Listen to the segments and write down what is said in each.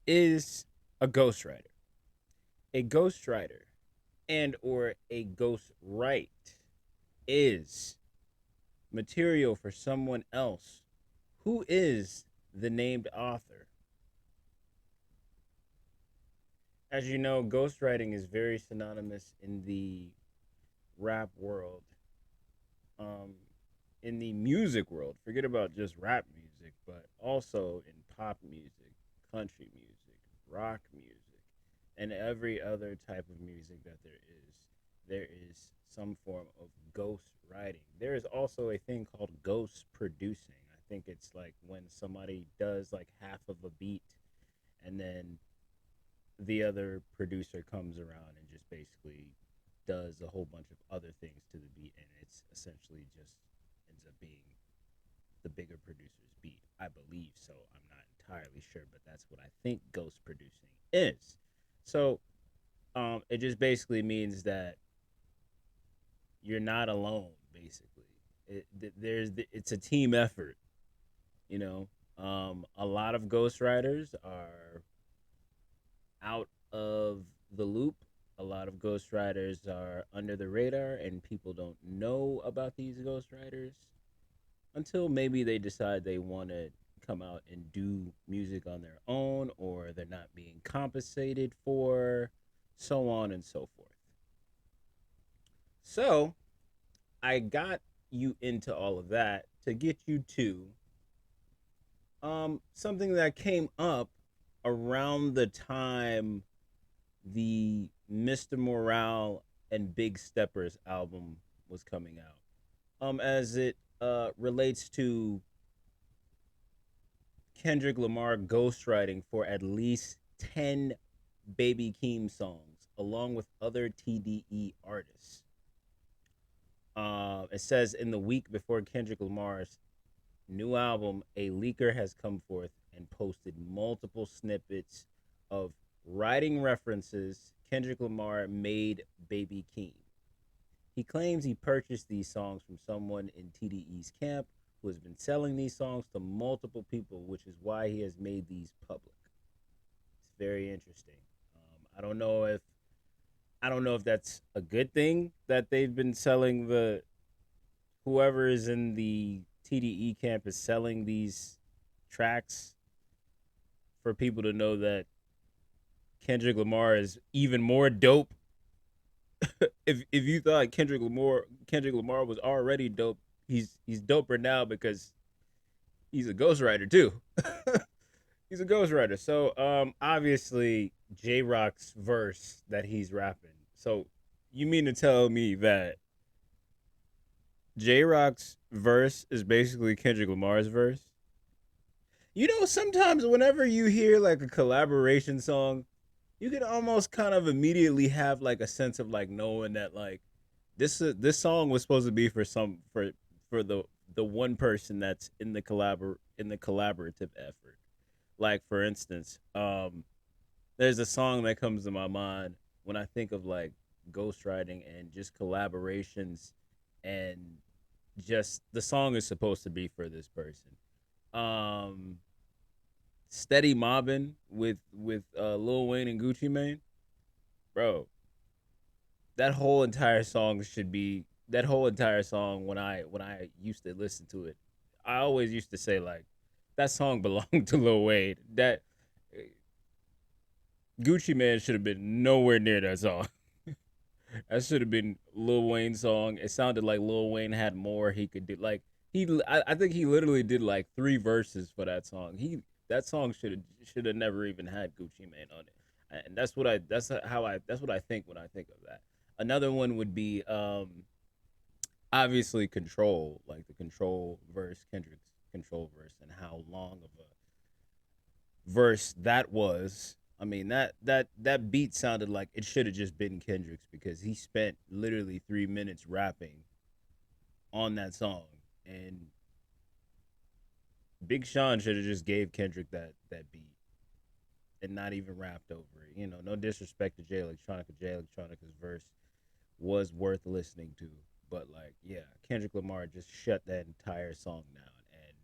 is a ghostwriter. A ghostwriter and or a ghostwrite is material for someone else who is the named author. As you know, ghostwriting is very synonymous in the rap world, um, in the music world. Forget about just rap music, but also in pop music, country music, rock music, and every other type of music that there is. There is some form of ghost writing. There is also a thing called ghost producing. I think it's like when somebody does like half of a beat and then the other producer comes around and just basically does a whole bunch of other things to the beat, and it's essentially just ends up being the bigger producer's beat. I believe so. I'm not entirely sure, but that's what I think ghost producing is. So it just basically means that you're not alone. Basically, it's a team effort. You know, a lot of ghostwriters are out of the loop. A lot of ghostwriters are under the radar, and people don't know about these ghostwriters until maybe they decide they want to come out and do music on their own, or they're not being compensated for, so on and so forth. So, I got you into all of that to get you to something that came up around the time the Mr. Morale and Big Steppers album was coming out. As it relates to Kendrick Lamar ghostwriting for at least 10 Baby Keem songs, along with other TDE artists. It says in the week before Kendrick Lamar's new album, a leaker has come forth and posted multiple snippets of writing references Kendrick Lamar made Baby Keem. He claims he purchased these songs from someone in TDE's camp who has been selling these songs to multiple people, which is why he has made these public. It's very interesting. I don't know if that's a good thing that they've been selling the whoever is in the TDE camp is selling these tracks for people to know that Kendrick Lamar is even more dope. If you thought Kendrick Lamar was already dope, he's doper now because he's a ghostwriter too. He's a ghostwriter. So obviously J Rock's verse that he's rapping. So you mean to tell me that J Rock's verse is basically Kendrick Lamar's verse? You know, sometimes whenever you hear like a collaboration song, you can almost kind of immediately have like a sense of like knowing that like this song was supposed to be for for the one person that's in the collaborative effort. Like for instance, there's a song that comes to my mind when I think of like ghostwriting and just collaborations, and just the song is supposed to be for this person. Um, Steady Mobbin with Lil Wayne and Gucci Mane, bro. That whole entire song when I used to listen to it, I always used to say like that song belonged to Lil Wayne. That Gucci Man should have been nowhere near that song. That should have been Lil Wayne's song. It sounded like Lil Wayne had more he could do. Like I think he literally did like three verses for that song. That song should have never even had Gucci Mane on it. And that's what I think when I think of that. Another one would be obviously Control, like the Control verse, Kendrick's Control verse, and how long of a verse that was. I mean that beat sounded like it should have just been Kendrick's because he spent literally 3 minutes rapping on that song, and Big Sean should have just gave Kendrick that beat and not even rapped over it. You know, no disrespect to Jay Electronica. Jay Electronica's verse was worth listening to, but like yeah, Kendrick Lamar just shut that entire song down, and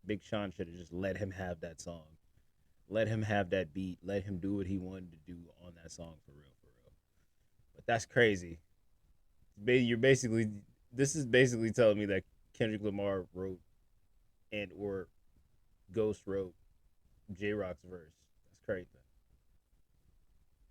Big Sean should have just let him have that song. Let him have that beat. Let him do what he wanted to do on that song for real, for real. But that's crazy. You're basically this is basically telling me that Kendrick Lamar wrote and or Ghost wrote J Rock's verse. That's crazy.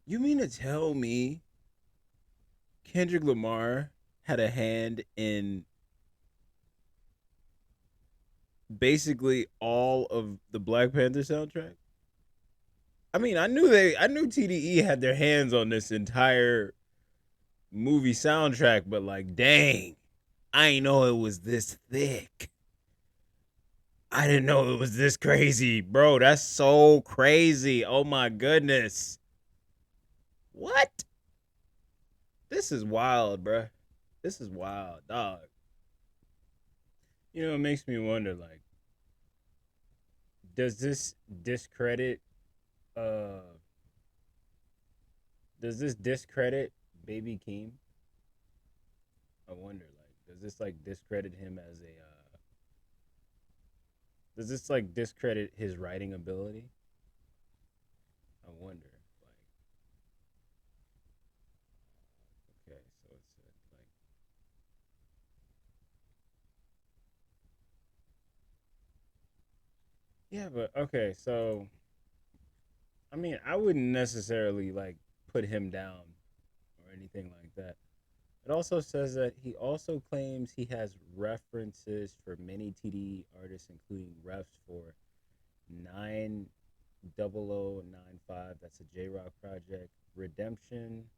You mean to tell me Kendrick Lamar had a hand in basically all of the Black Panther soundtrack? I mean, I knew TDE had their hands on this entire movie soundtrack, but like, dang, I ain't know it was this thick. I didn't know it was this crazy, bro. That's so crazy. Oh my goodness. What? This is wild, bro. This is wild, dog. You know, it makes me wonder, like, does this discredit uh does this discredit Baby Keem? I wonder, like, does this like discredit him as a does this like discredit his writing ability? I wonder. Like, okay, so it's like, yeah, but okay, so I mean, I wouldn't necessarily like put him down or anything like that. It also says that he also claims he has references for many TDE artists, including refs for 90095. That's a J Rock project. Redemption,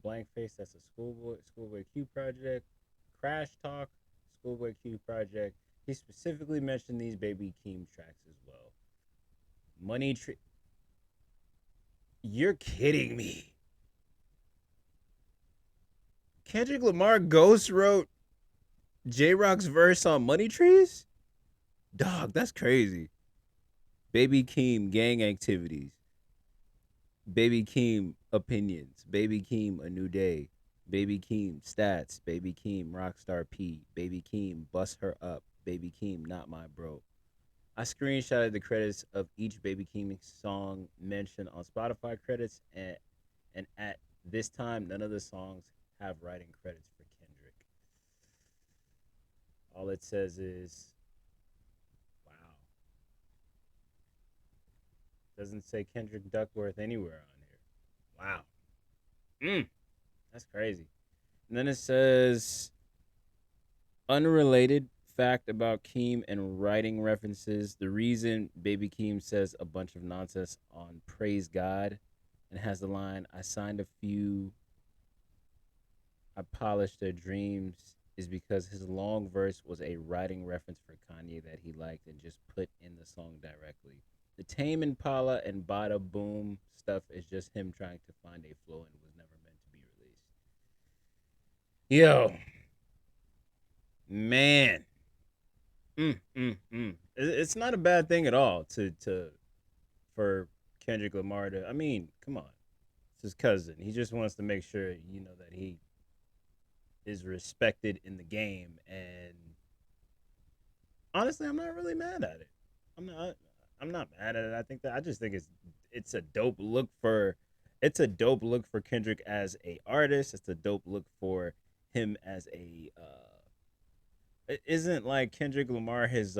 Blank Face. That's a Schoolboy Q project. Crash Talk, Schoolboy Q project. He specifically mentioned these Baby Keem tracks as well. Money Tree. You're kidding me. Kendrick Lamar ghost wrote J Rock's verse on Money Trees? Dog, that's crazy. Baby Keem gang activities. Baby Keem opinions. Baby Keem a new day. Baby Keem stats. Baby Keem Rockstar P. Baby Keem bust her up. Baby Keem not my bro. I screenshotted the credits of each Baby Keem song mentioned on Spotify credits, and at this time, none of the songs have writing credits for Kendrick. All it says is, wow. Doesn't say Kendrick Duckworth anywhere on here. Wow. That's crazy. And then it says unrelated fact about Keem and writing references. The reason Baby Keem says a bunch of nonsense on Praise God and has the line, I signed a few, I polished their dreams, is because his long verse was a writing reference for Kanye that he liked and just put in the song directly. The Tame Impala and Bada Boom stuff is just him trying to find a flow and was never meant to be released. Yo, man. It's not a bad thing at all to for Kendrick Lamar to. I mean, come on, it's his cousin. He just wants to make sure that he is respected in the game. And honestly, I'm not really mad at it. I'm not. I'm not mad at it. I think that I just think it's a dope look for. It's a dope look for Kendrick as a artist. It's a dope look for him as a. Isn't like Kendrick Lamar his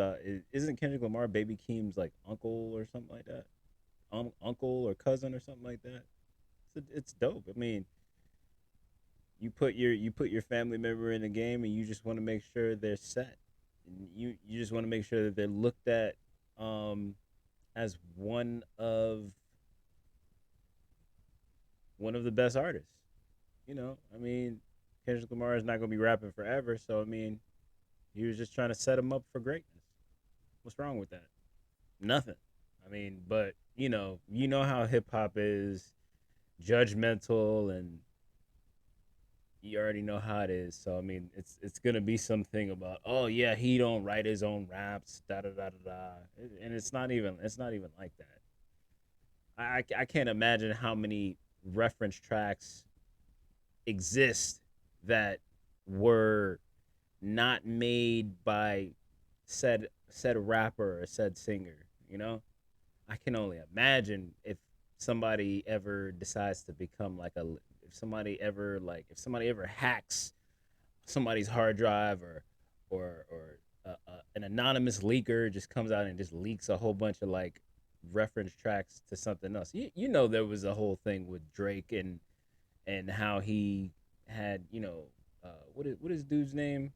isn't Kendrick Lamar Baby Keem's like uncle or something like that? Uncle or cousin or something like that. It's dope. I mean, you put your family member in the game, and you just want to make sure they're set. And you just want to make sure that they're looked at um, as one of the best artists. I mean, Kendrick Lamar is not going to be rapping forever, so I mean, he was just trying to set him up for greatness. What's wrong with that? Nothing. I mean, but you know how hip hop is judgmental, and you already know how it is. So I mean, it's gonna be something about, oh yeah, he don't write his own raps, da da da da da, and it's not even like that. I can't imagine how many reference tracks exist that were not made by said rapper or said singer. I can only imagine if somebody ever decides to become like a if somebody ever hacks somebody's hard drive or an anonymous leaker just comes out and just leaks a whole bunch of like reference tracks to something else. You know there was a whole thing with Drake and how he had what is dude's name?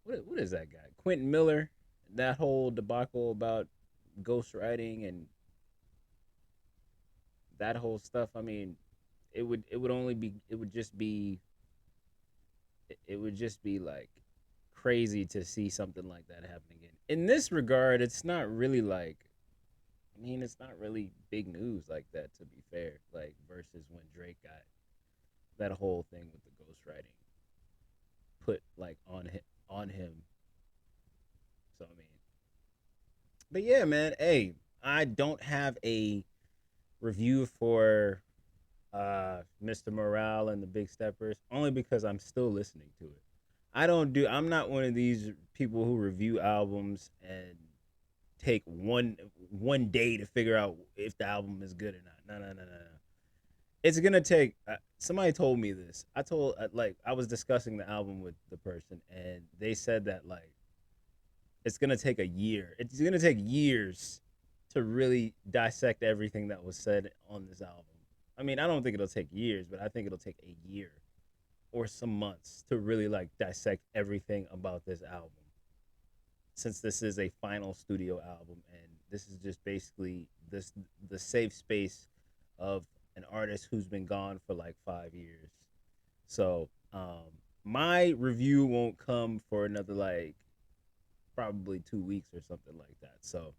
What is that guy? Quentin Miller. That whole debacle about ghostwriting and that whole stuff. I mean, it would only be it would just be like crazy to see something like that happen again. In this regard, it's not really like I mean, it's not really big news like that to be fair. Like versus when Drake got that whole thing with the ghostwriting put like on him. So I mean, but yeah, man. Hey, I don't have a review for Mr. Morale and the Big Steppers only because I'm still listening to it. I'm not one of these people who review albums and take one day to figure out if the album is good or not. No, no, no, no, no. It's gonna take. Somebody told me this. I was discussing the album with the person, and they said that like it's gonna take a year. It's gonna take years to really dissect everything that was said on this album. I mean, I don't think it'll take years, but I think it'll take a year or some months to really like dissect everything about this album. Since this is a final studio album and this is just basically this the safe space of an artist who's been gone for like 5 years. So my review won't come for another like probably 2 weeks or something like that. So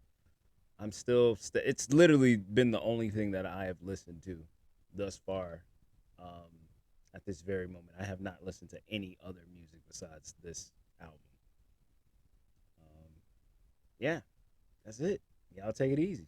it's literally been the only thing that I have listened to thus far. Um, at this very moment, I have not listened to any other music besides this album. Um, yeah, that's it. Y'all take it easy.